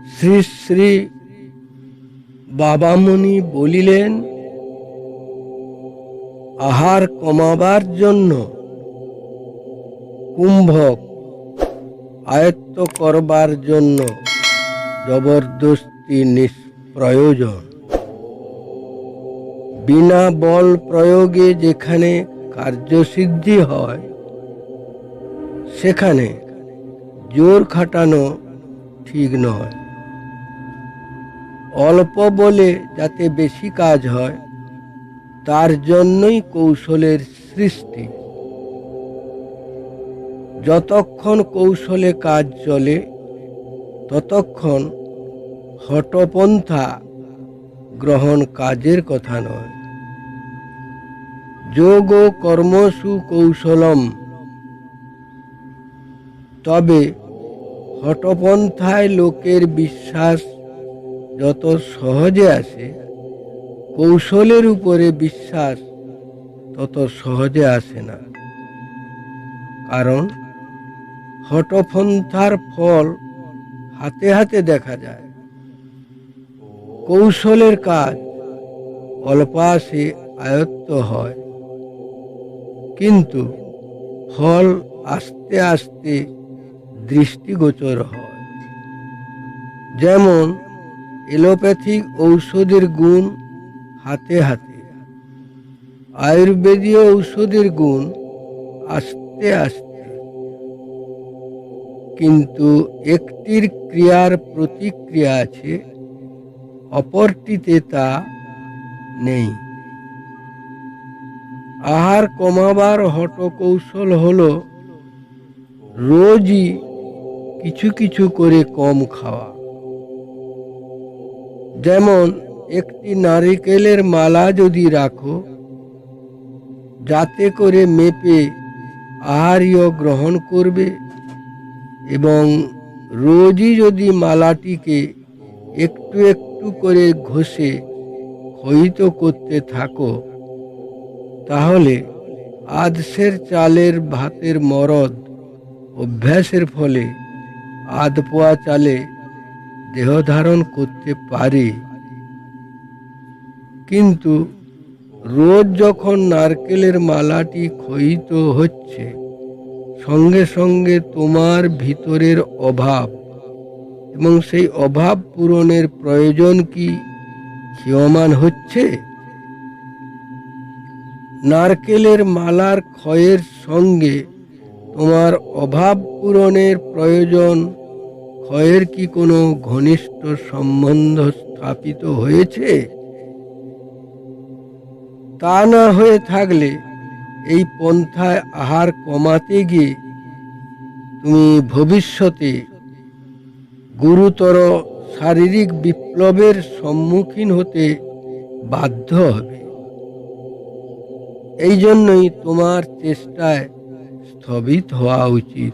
শ্রী শ্রী বাবামুনি বলিলেন, আহার কমাবার জন্য কুম্ভক আয়ত্ত করবার জন্য জবরদস্তি নিষ্প্রয়োজন। বিনা বল প্রয়োগে যেখানে কার্যসিদ্ধি হয়, সেখানে জোর খাটানো ঠিক নয়। অল্প বলে যাতে বেশি কাজ হয়, তার জন্যই কৌশলের সৃষ্টি। যতক্ষণ কৌশলে কাজ চলে, ততক্ষণ হঠপন্থা গ্রহণ কাজের কথা নয়। যোগ কর্মসু কৌশলম। তবে হঠপন্থায় লোকের বিশ্বাস যত সহজে আসে, কৌশলের উপরে বিশ্বাস তত সহজে আসে না। কারণ হঠপন্থার ফল হাতে হাতে দেখা যায়। কৌশলের কাজ অল্পাসে আয়ত্ত হয়, কিন্তু ফল আস্তে আস্তে দৃষ্টিগোচর হয়। যেমন এলোপ্যাথিক ঔষধের গুণ হাতে হাতে, আয়ুর্বেদীয় ঔষধের গুণ আস্তে আস্তে। কিন্তু একটির ক্রিয়ার প্রতিক্রিয়া আছে, অপরটিতে তা নেই। আহার কমাবার হঠকৌশল হলো রোজই কিছু কিছু করে কম খাওয়া। যেমন একটি নারিকেলের মালা যদি রাখো, যাতে করে মেপে আহার্য গ্রহণ করবে, এবং রোজই যদি মালাটিকে একটু একটু করে ঘষে ক্ষয়িত করতে থাকো, তাহলে আধসের চালের ভাতের মরদ অভ্যাসের ফলে আধ পোয়া চালে দেহ ধারণ করতে পারে। কিন্তু রোজ যখন নারকেলের মালাটি ক্ষয়িত হচ্ছে, সঙ্গে সঙ্গে তোমার ভিতরের অভাব এবং সেই অভাব পূরণের প্রয়োজন কি ক্ষীয়মান হচ্ছে? নারকেলের মালার ক্ষয়ের সঙ্গে তোমার অভাব পূরণের প্রয়োজন ক্ষয়ের কি কোনো ঘনিষ্ঠ সম্বন্ধ স্থাপিত হয়েছে? তা না হয়ে থাকলে এই পন্থায় আহার কমাতে গিয়ে তুমি ভবিষ্যতে গুরুতর শারীরিক বিপ্লবের সম্মুখীন হতে বাধ্য হবে। এই জন্যই তোমার চেষ্টায় স্থবির হওয়া উচিত।